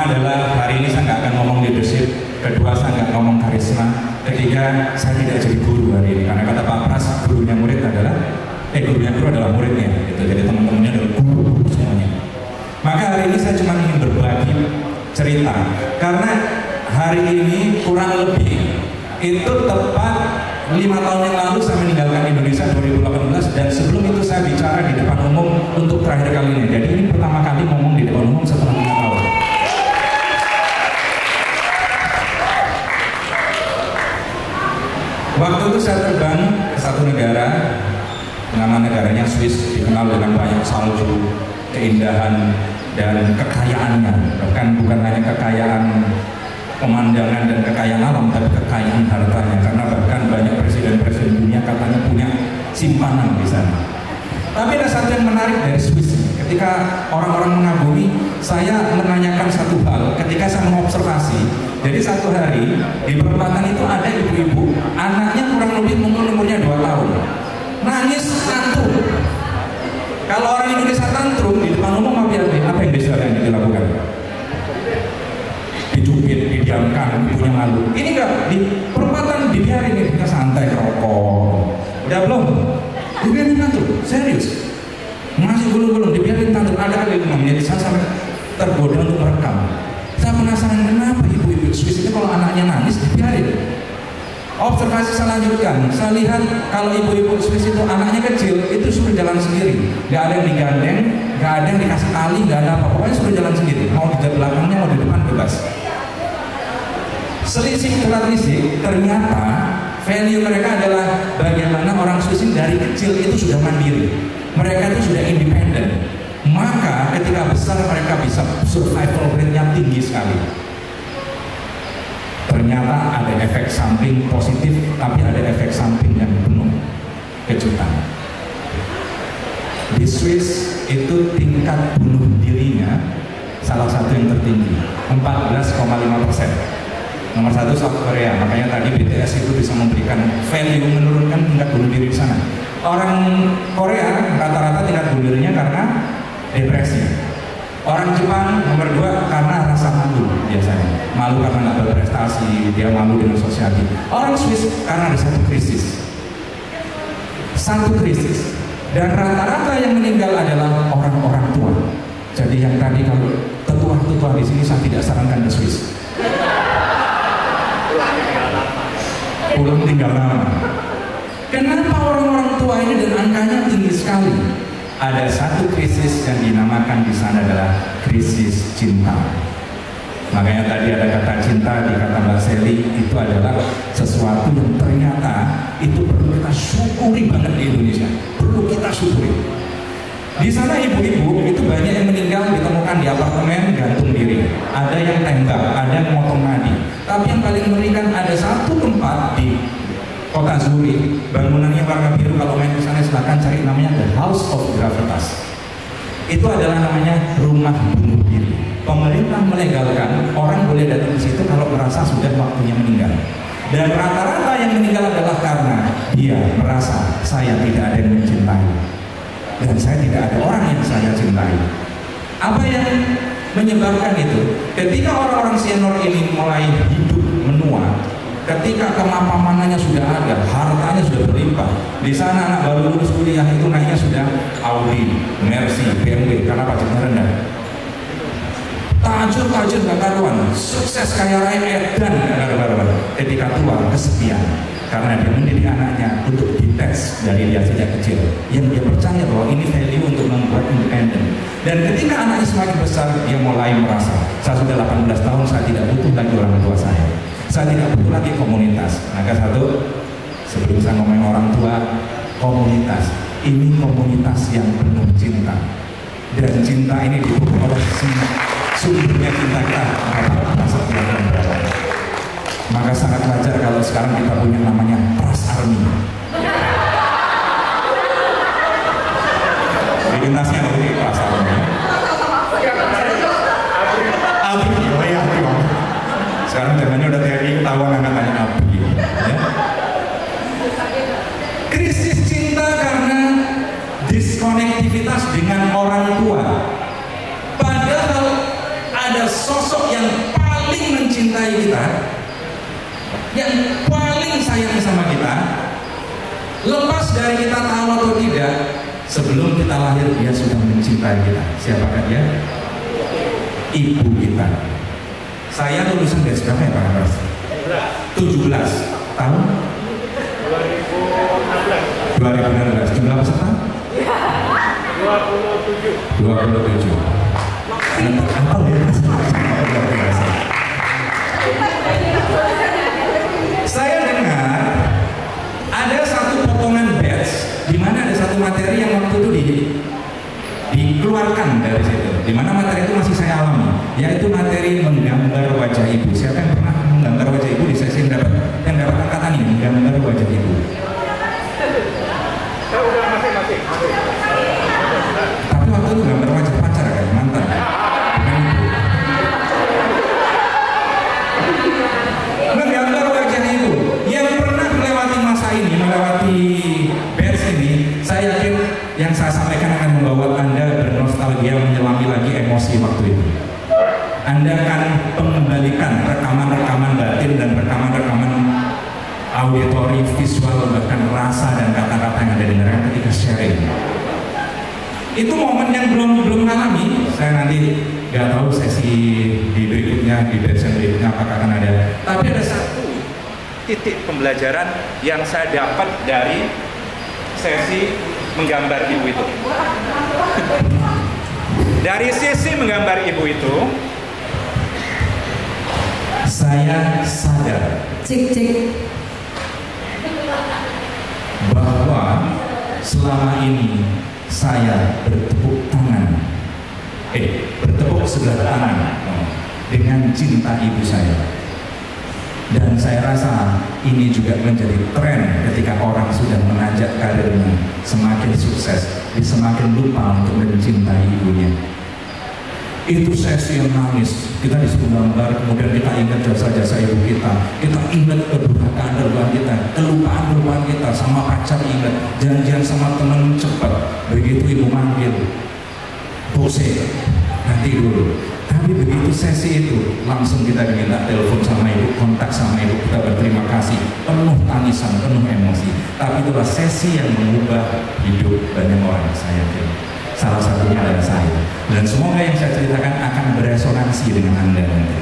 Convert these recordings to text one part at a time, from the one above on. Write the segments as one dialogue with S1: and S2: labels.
S1: adalah hari ini saya nggak akan ngomong leadership, kedua saya nggak ngomong karisma, ketiga saya tidak jadi guru hari ini karena kata Pak Pras gurunya murid adalah gurunya guru adalah muridnya gitu. Jadi teman-temannya adalah guru semuanya. Maka hari ini saya cuma ingin berbagi cerita karena hari ini kurang lebih itu tepat 5 tahun yang lalu saya meninggalkan Indonesia 2018 dan sebelum itu saya bicara di depan umum untuk terakhir kali ini. Jadi ini pertama kali ngomong di depan umum setelah 5 tahun. Waktu itu saya terbang ke satu negara, nama negaranya Swiss, dikenal dengan banyak salju, keindahan dan kekayaannya. Bahkan bukan hanya kekayaan pemandangan dan kekayaan alam, tapi kekayaan hartanya. Karena bahkan banyak presiden-presiden dunia katanya punya simpanan di sana. Tapi ada satu yang menarik dari Swiss. Ketika orang-orang mengagumi, saya menanyakan satu hal. Ketika saya mengobservasi, jadi satu hari di perempatan itu ada ibu-ibu, anaknya kurang lebih mungkin umurnya 2 tahun, nangis tantrum. Kalau orang Indonesia tantrum di depan umum apa yang biasanya dilakukan? Dicubit, didiamkan, punya malu. Ini enggak, di perempatan dibiarin, kita santai rokok. Udah belum? Dibiarin tantrum, serius. Masih gulung-gulung, dibiarin tantrum. Ada kali 5 menit, saya sampai tergoda untuk merekam. Saya penasaran kenapa ibu-ibu Swiss itu kalau anaknya nangis dibiarin. Observasi saya lanjutkan, saya lihat kalau ibu-ibu Swiss itu anaknya kecil itu suruh jalan sendiri, nggak ada yang digandeng, nggak ada yang dikasih tali, nggak ada apa, pokoknya suruh jalan sendiri. Mau di belakangnya, mau di depan bebas. Selisih telisik, ternyata value mereka adalah bagaimana orang Swiss dari kecil itu sudah mandiri, mereka itu sudah independen. Maka ketika besar mereka bisa survival rate-nya tinggi sekali. Ternyata ada efek samping positif, tapi ada efek samping yang penuh kejutan. Di Swiss itu tingkat bunuh dirinya salah satu yang tertinggi, 14,5%. Nomor 1 South Korea, makanya tadi BTS itu bisa memberikan value menurunkan tingkat bunuh diri di sana. Orang Korea rata-rata tingkat bunuh dirinya karena depresi. Orang Jepang nomor 2 karena rasa malu biasanya. Malu karena nggak berprestasi, dia malu dengan society. Orang Swiss karena ada satu krisis. Dan rata-rata yang meninggal adalah orang-orang tua. Jadi yang tadi kalau tetua-tetua di sini saya tidak sarankan ke Swiss. Pulang tinggal lama. Kenapa orang-orang tua ini dan angkanya tinggi sekali? Ada satu krisis yang dinamakan di sana adalah krisis cinta. Makanya tadi ada kata cinta di kata Mbak Sally, itu adalah sesuatu yang ternyata itu perlu kita syukuri banget di Indonesia. Perlu kita syukuri. Di sana ibu-ibu itu banyak yang meninggal ditemukan di apartemen gantung diri. Ada yang tembak, ada yang motong nadi. Tapi yang paling mengerikan ada satu tempat di Kota Zurich, bangunannya warna biru. Kalau main ke sana silahkan cari, namanya The House of Gravitas. Itu adalah namanya rumah bunuh diri. Pemerintah melegalkan orang boleh datang ke situ kalau merasa sudah waktunya meninggal. Dan rata-rata yang meninggal adalah karena dia merasa saya tidak ada yang mencintai dan saya tidak ada orang yang saya cintai. Apa yang menyebabkan itu? Ketika orang-orang senior ini mulai hidup menua, ketika kemapamannya sudah ada, hartanya sudah berlimpah. Di sana anak baru lulus kuliah itu naiknya sudah Audi, Mercy, BMW karena pajaknya rendah. Tajir gak karuan, sukses kaya raya dan gak karuan. Ketika tua kesepian karena dia mendidik anaknya untuk dites dari dia sejak kecil, yang dia percaya bahwa ini value untuk membuat independen. Dan ketika anaknya semakin besar, dia mulai merasa saya sudah 18 tahun, saya tidak butuh lagi orang tua saya tidak butuh lagi komunitas. Maka satu, sebelum saya ngomongin orang tua, komunitas ini komunitas yang penuh cinta, dan cinta ini didukung oleh sumbernya cinta kita. Maka sangat wajar kalau sekarang kita punya namanya Pras Army. Identitasnya apa ini Pras Army? Abri, oh ya Abri. Sekarang zamannya udah TNI, ketahuan angkatannya Abri. Ya. Krisis cinta karena diskonektivitas dengan orang tua. Padahal ada sosok yang mencintai kita, yang paling sayang sama kita, lepas dari kita tahu atau tidak, sebelum kita lahir dia sudah mencintai kita. Siapakah dia? Ibu kita. Saya lulusan dari berapa ya Pak Andras? 17 tahun 2016. Jumlah peserta? 27. Saya dengar ada satu potongan batch di mana ada satu materi yang waktu itu dikeluarkan dari situ, di mana materi itu masih saya alami, yaitu materi menggambar wajah ibu. Siapa yang pernah menggambar wajah ibu di sesi yang dapat angkatan ini, menggambar wajah ibu?
S2: Saya udah masing-masing.
S1: Tapi waktu itu gambar wajah pacar kan, mantan. Menggambar wajah ibu yang pernah melewati masa ini, melewati batch ini, saya yakin yang saya sampaikan akan membawa Anda bernostalgia, menyelami lagi emosi waktu itu. Anda akan mengembalikan rekaman-rekaman batin dan rekaman-rekaman auditori, visual, bahkan rasa dan kata-kata yang Anda dengarkan ketika sharing. Itu momen yang belum alami. Saya nanti nggak tahu sesi di berikutnya, di batch berikutnya apakah akan ada. Tapi ada satu titik pembelajaran yang saya dapat dari sesi menggambar ibu itu. Dari sisi menggambar ibu itu, saya sadar bahwa selama ini saya bertepuk sebelah tangan dengan cinta ibu saya. Dan saya rasa ini juga menjadi tren ketika orang sudah menanjak karirnya semakin sukses, dia semakin lupa untuk mencintai ibunya. Itu sesi yang nangis, kita disuruh gambar, kemudian kita ingat jasa-jasa ibu kita ingat kedurhakaan kita, kelupaan kita, sama pacar ingat, janjian sama teman cepat, begitu ibu manggil, bose, nanti dulu. Tapi begitu sesi itu, langsung kita diminta telepon sama ibu, kontak sama ibu, kita berterima kasih, penuh tangisan, penuh emosi. Tapi itulah sesi yang mengubah hidup banyak orang, saya yakin. Salah satunya adalah saya. Dan semoga yang saya ceritakan akan beresonansi dengan Anda nanti.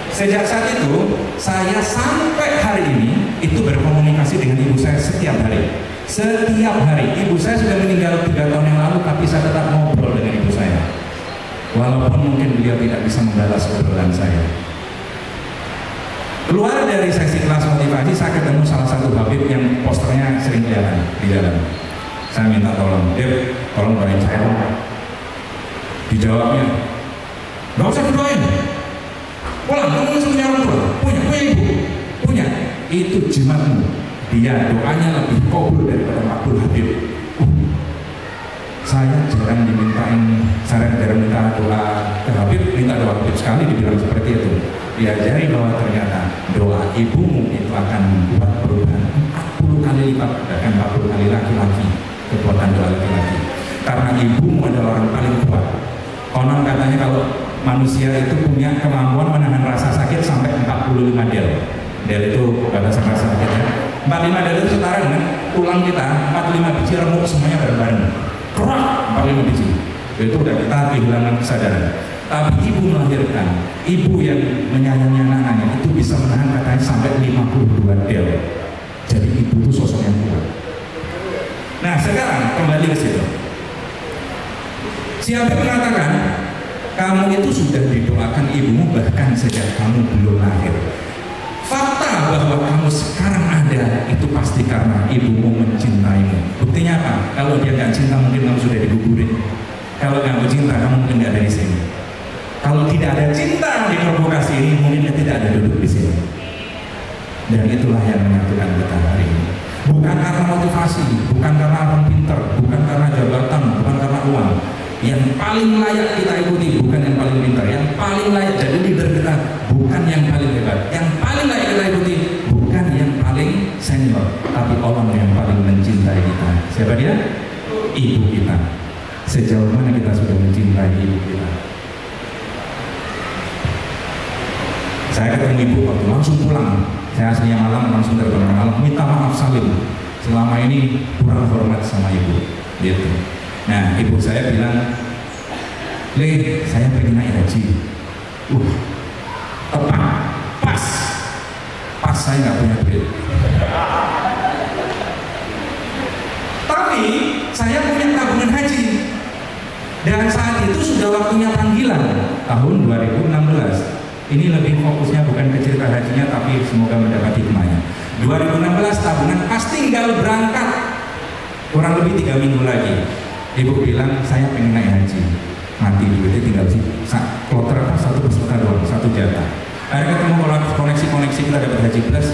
S1: Sejak saat itu, saya sampai hari ini itu berkomunikasi dengan ibu saya setiap hari. Setiap hari. Ibu saya sudah meninggal 3 tahun yang lalu, tapi saya tetap ngobrol dengan ibu saya. Walaupun mungkin beliau tidak bisa membalas obrolan saya. Keluar dari sesi kelas motivasi, saya ketemu salah satu habib yang posternya sering kelihatan di dalam. Saya minta tolong, Dep, tolong doain saya. Dijawabnya, nggak usah didoain. Pulang, kamu masih punya orang tua, punya ibu, punya. Itu jimatmu. Dia doanya lebih kabul daripada makbul habib. Saya jarang minta doa ke Habib, minta doa Habib sekali dibilang seperti itu. Diajari bahwa ternyata doa ibumu itu akan membuat perubahan 40 kali lipat, bahkan 40 kali laki-laki kekuatan doa laki-laki. Karena ibumu adalah orang paling kuat. Konon katanya kalau manusia itu punya kemampuan menahan rasa sakit sampai 45 del. Del itu batasan rasa sakit ya. 45 del itu setara dengan tulang kita, 45 biji remuk semuanya bareng-bareng. Kerak 45 biji. Itu udah kita kehilangan kesadaran. Tapi ibu melahirkan, ibu yang menyayangi anak-anaknya itu bisa menahan katanya sampai 52 del. Jadi ibu itu sosok yang kuat. Nah sekarang kembali ke situ. Siapa mengatakan kamu itu sudah didoakan ibumu bahkan sejak kamu belum lahir. Fakta bahwa kamu sekarang ada itu pasti karena ibumu mencintaimu. Buktinya apa? Kalau dia nggak cinta mungkin kamu sudah digugurin. Kalau nggak cinta kamu mungkin nggak ada di sini. Kalau tidak ada cinta di provokasi ini mungkin dia tidak ada duduk di sini. Dan itulah yang menyatukan kita hari ini. Bukan karena motivasi, bukan karena orang pintar, bukan karena jabatan, bukan karena uang. Yang paling layak kita ikuti bukan yang paling pintar, yang paling layak jadi leader kita bukan yang paling hebat, yang paling layak kita ikuti bukan yang paling senior, tapi orang yang paling mencintai kita. Siapa dia? Ibu kita. Sejauh mana kita sudah mencintai ibu kita? Saya ketemu ibu waktu langsung pulang. Saya aslinya Malang, langsung terbang ke Malang. Minta maaf Salim, selama ini kurang hormat sama ibu. Gitu. Nah, ibu saya bilang, Le, saya pengen naik haji. Tepat, pas saya nggak punya duit. Tapi saya punya tabungan haji. Dan saat itu sudah waktunya panggilan tahun 2016. Ini lebih fokusnya bukan ke cerita hajinya, tapi semoga mendapat hikmahnya. 2016 tabungan pas tinggal berangkat kurang lebih 3 minggu lagi. Ibu bilang saya pengen naik haji. Mati duitnya tinggal sih. Kloter apa? 1 peserta doang, 1 jatah. Akhirnya ketemu koneksi kita dapat haji plus.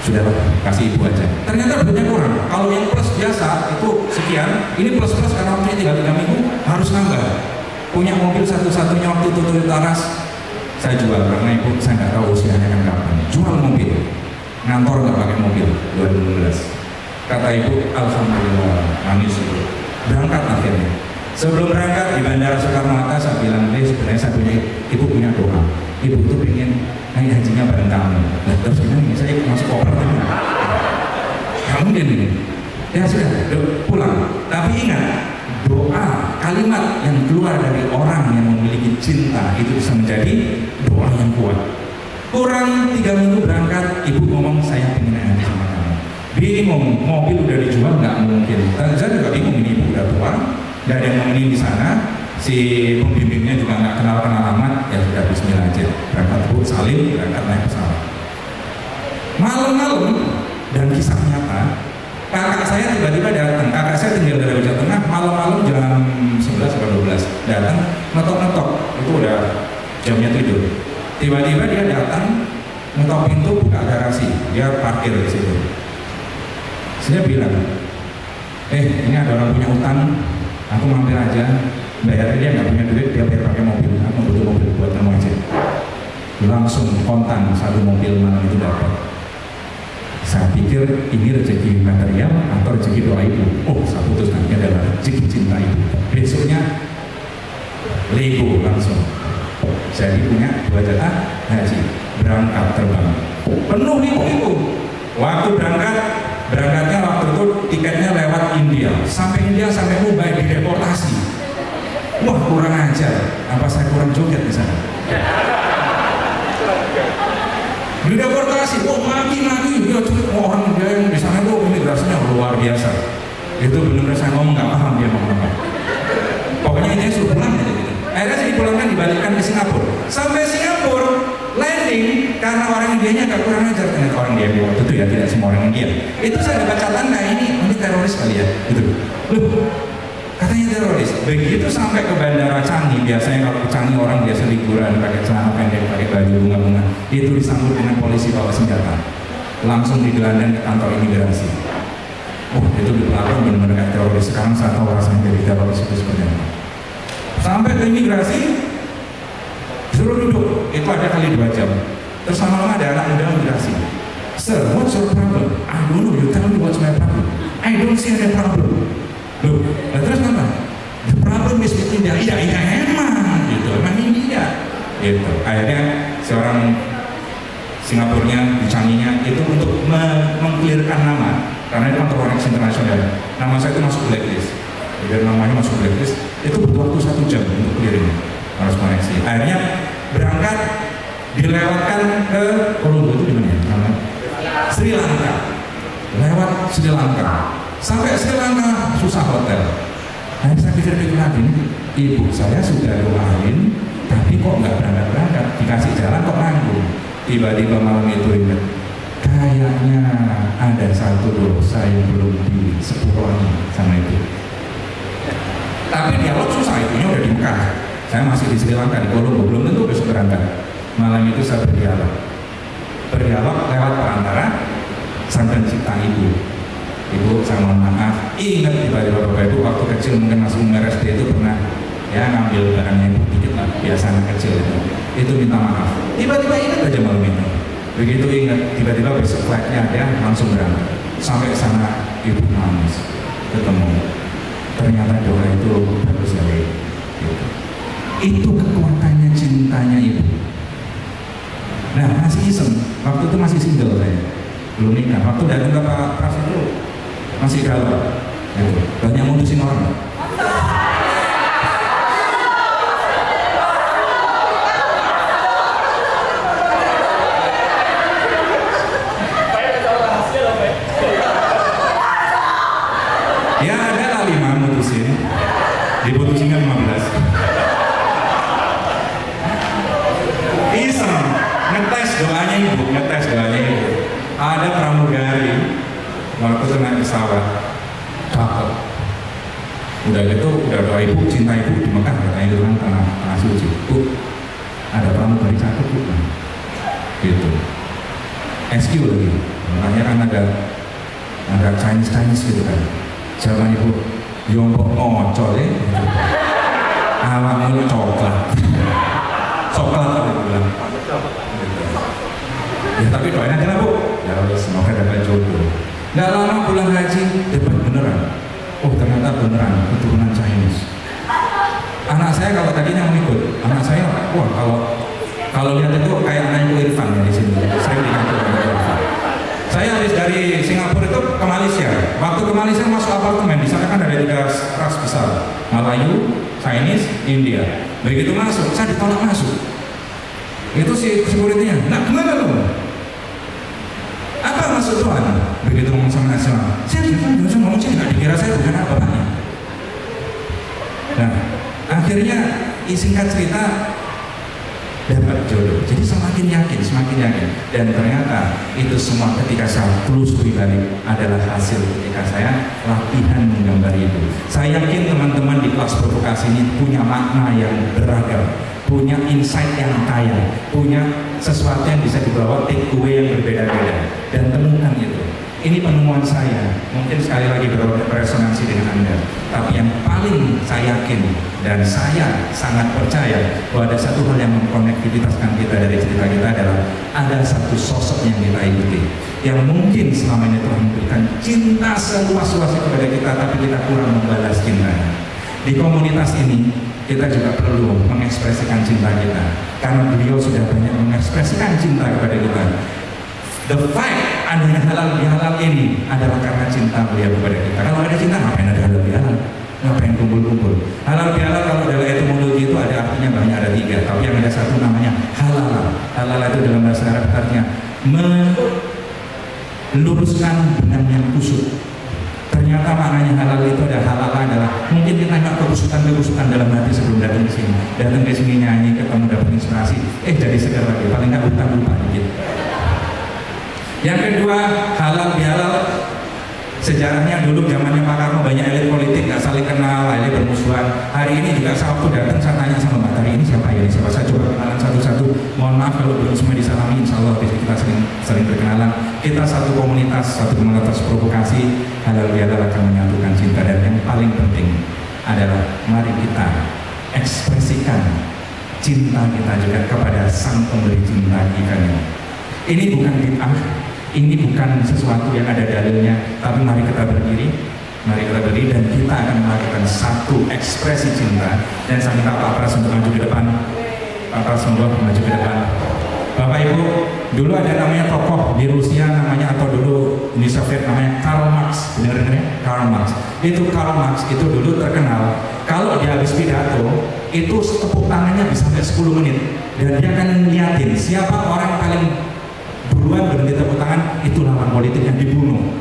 S1: Sudahlah, kasih ibu aja. Ternyata duitnya kurang. Kalau yang plus biasa itu sekian, ini plus karena waktunya tinggal 3 minggu harus nambah. Punya mobil satu-satunya waktu itu Toyota Ras, saya jual karena ibu saya nggak tahu usianya kan kapan. Jual mobil, ngantor nggak pakai mobil 2016. Kata ibu, alhamdulillah, manis ibu. Berangkat akhirnya. Sebelum berangkat di Bandara Soekarno-Hatta saya bilang, sebenarnya saya punya doa. Ibu itu pengen naik hajinya bareng kamu. Nah, terus ini saya masuk koper kan? Nggak mungkin ini. Ya sudah, pulang. Tapi ingat, doa, kalimat yang keluar dari orang yang memiliki cinta itu bisa menjadi doa yang kuat. Kurang 3 minggu berangkat, ibu ngomong saya pengen naik haji sama kamu. Bingung, mobil udah dijual nggak mungkin. Dan saya juga bingung, ini ibu udah tua, nggak ada yang nemenin di sana. Si pembimbingnya juga nggak kenal amat, ya sudah bismillah aja. Berangkat bu, salim, berangkat naik pesawat. Malam-malam, dan kisah nyata, kakak saya tiba-tiba datang. Kakak saya tinggal dari Jawa Tengah. Malam-malam jam 11 atau 12 datang, ngetok-ngetok. Itu udah jamnya tidur. Tiba-tiba dia datang, ngetok pintu, buka garasi. Dia parkir di situ. Saya bilang, ini ada orang punya utang, aku mampir aja. Bayarnya dia nggak punya duit, dia biar pakai mobil. Aku butuh mobil buat kamu aja. Langsung kontan 1 mobil malam itu dapat. Saya pikir ini rezeki material atau rezeki doa ibu. Saya putus nanti adalah rezeki cinta ibu. Besoknya Lego langsung. Jadi punya 2 jatah haji. Berangkat terbang. Penuh ibu. Waktu berangkatnya waktu itu tiketnya lewat India. Sampai India sampai Mumbai dideportasi. Wah, kurang ajar. Apa saya kurang joget di sana? Dideportasi, maki-maki dia orang dia yang di sana tuh imigrasinya luar biasa. Itu benar-benar saya ngomong nggak paham dia ngomong apa. Pokoknya ini suruh pulang aja gitu. Akhirnya saya dipulangkan, dibalikkan ke Singapura. Sampai Singapura landing karena orang Indianya agak kurang ajar. Ternyata orang India waktu itu ya, tidak semua orang India. Itu saya dapat catatan, nah ini teroris kali ya, gitu. Loh, katanya teroris. Begitu sampai ke Bandara Changi, biasanya kalau ke Changi orang biasa liburan pakai celana pendek, pakai baju bunga-bunga. Itu disambut dengan polisi bawa senjata. Langsung digelandang ke kantor imigrasi. Itu di belakang benar-benar kayak teroris. Sekarang saya tahu rasanya jadi teroris itu seperti apa. Sampai ke imigrasi, suruh duduk. Itu ada kali 2 jam. Terus lama-lama ada anak muda imigrasi. Sir, what's your problem? I don't know. You tell me what's my problem. I don't see any problem. Loh, terus apa? The problem is with India. Iya emang gitu, emang India gitu. Akhirnya seorang Singapurnya, di Changi-nya itu untuk mengklirkan nama, karena itu kantor koneksi internasional. Nama saya itu masuk blacklist. Jadi namanya masuk blacklist, itu butuh waktu 1 jam untuk clearing, harus koneksi. Akhirnya berangkat, dilewatkan ke Colombo, itu di mana ya? Sri Lanka. Lewat Sri Lanka. Sampai Sri Lanka susah hotel. Nah, saya pikir lagi, ibu saya sudah doain, tapi kok nggak berangkat, dikasih jalan kok nanggung. Tiba-tiba malam itu ingat, kayaknya ada 1 dosa yang belum disepuroni sama itu. Tapi dialog susah, itunya udah di Mekah. Saya masih di Sri Lanka, di Colombo, belum tentu besok berangkat. Malam itu saya berdialog lewat perantara sang pencipta ibu. Ibu, saya mohon maaf, ingat tiba-tiba Bapak Ibu waktu kecil mungkin masih meres dia itu pernah ya ngambil barangnya dikit lah, biasa anak kecil itu minta maaf. Tiba-tiba ingat aja malam itu. Begitu ingat, tiba-tiba besok flightnya dia langsung berangkat. Sampai sana ibu nangis, ketemu. Ternyata doa itu bagus sekali. Gitu. Itu kekuatannya cintanya ibu. Nah, masih iseng. Waktu itu masih single saya, belum nikah. Waktu datang ke Pak Pras itu masih galau. Gitu. Banyak mutusin orang. Ya ada lah 5 mutusin, diputusin kan 15. Iseng, ngetes doanya ibu. Ada pramugari waktu itu naik pesawat, cakep. Udah gitu, udah doa ibu, cinta ibu di Mekah, katanya itu kan tanah suci. Bu, ada pramugari cakep bu, gitu. SQ lagi, makanya kan ada Chinese gitu kan. Jawaban ibu, yombok ngocol ya, awakmu coklat aku bilang. Ya tapi doain aja lah bu, ya semoga dapat jodoh. Nggak lama pulang haji, dapat beneran. Oh ternyata beneran keturunan Chinese. Anak saya kalau tadinya mau ikut, anak saya, wah kalau lihat itu kayak anak Ibu Irfan ya di sini, sering dikatakan Ibu Irfan. Saya habis dari Singapura itu ke Malaysia. Waktu ke Malaysia masuk apartemen, di sana kan ada 3 ras besar, Melayu, Chinese, India. Begitu masuk, saya ditolak masuk. Itu si security-nya, nah kemana lu? Apa maksud Tuhan? Begitu ngomong sama nasional, saya ngomong sih nggak dikira saya bukan apa-apanya. Nah, akhirnya singkat cerita dapat jodoh. Jadi semakin yakin. Dan ternyata itu semua ketika saya telusuri balik adalah hasil ketika saya latihan menggambar itu. Saya yakin teman-teman di kelas provokasi ini punya makna yang beragam, punya insight yang kaya, punya sesuatu yang bisa dibawa take away yang berbeda-beda. Dan temukan itu. Ini penemuan saya, mungkin sekali lagi beresonansi dengan Anda. Tapi yang paling saya yakin dan saya sangat percaya bahwa ada satu hal yang mengkonektivitaskan kita dari cerita kita adalah ada satu sosok yang kita ikuti, yang mungkin selama ini telah memberikan cinta seluas-luasnya kepada kita, tapi kita kurang membalas cintanya. Di komunitas ini kita juga perlu mengekspresikan cinta kita, karena beliau sudah banyak mengekspresikan cinta kepada kita. The fact adanya halal bihalal ini adalah karena cinta beliau kepada kita. Kalau ada cinta, ngapain ada halal bihalal? Ngapain kumpul-kumpul? Halal bihalal kalau dalam etimologi itu ada artinya banyak, ada 3. Tapi yang ada satu namanya halal. Halal itu dalam bahasa Arab artinya meluruskan benang yang kusut. Ternyata maknanya halal itu adalah mungkin kita nggak kebusukan dalam hati sebelum datang ke sini. Datang ke sini nyanyi, ketemu dapat inspirasi. Jadi segar lagi, paling nggak lupa dikit. Yang kedua, halal bihalal. Sejarahnya dulu zamannya Pak Karno banyak elit politik nggak saling kenal, elit bermusuhan. Hari ini juga saya waktu datang saya tanya sama Mbak Tari, ini siapa ya? Siapa? Saya coba kenalan satu-satu. Mohon maaf kalau belum semua disalami. Insya Allah kita sering berkenalan. Kita satu komunitas provokasi. Halal bihalal akan menyatukan cinta, dan yang paling penting adalah mari kita ekspresikan cinta kita juga kepada sang pemberi cinta kita. Ini bukan bid'ah. Ini bukan sesuatu yang ada dalilnya, tapi mari kita berdiri dan kita akan melakukan satu ekspresi cinta. Dan saya minta Pak Pras untuk maju ke depan. Pak Pras maju ke depan. Bapak Ibu, dulu ada namanya tokoh di Rusia namanya, atau dulu Uni Soviet namanya Karl Marx. Benar-benar ya? Karl Marx. Karl Marx itu dulu terkenal. Kalau dia habis pidato, itu tepuk tangannya bisa sampai 10 menit. Dan dia akan ngeliatin siapa orang paling duluan berhenti tepuk tangan, itu lawan politik yang dibunuh.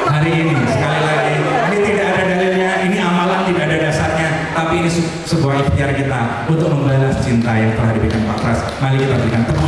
S1: Hari ini sekali lagi, ini tidak ada dalilnya, ini amalan tidak ada dasarnya, tapi ini sebuah ikhtiar kita untuk membalas cinta yang telah diberikan Pak Pras. Mari kita berikan tepuk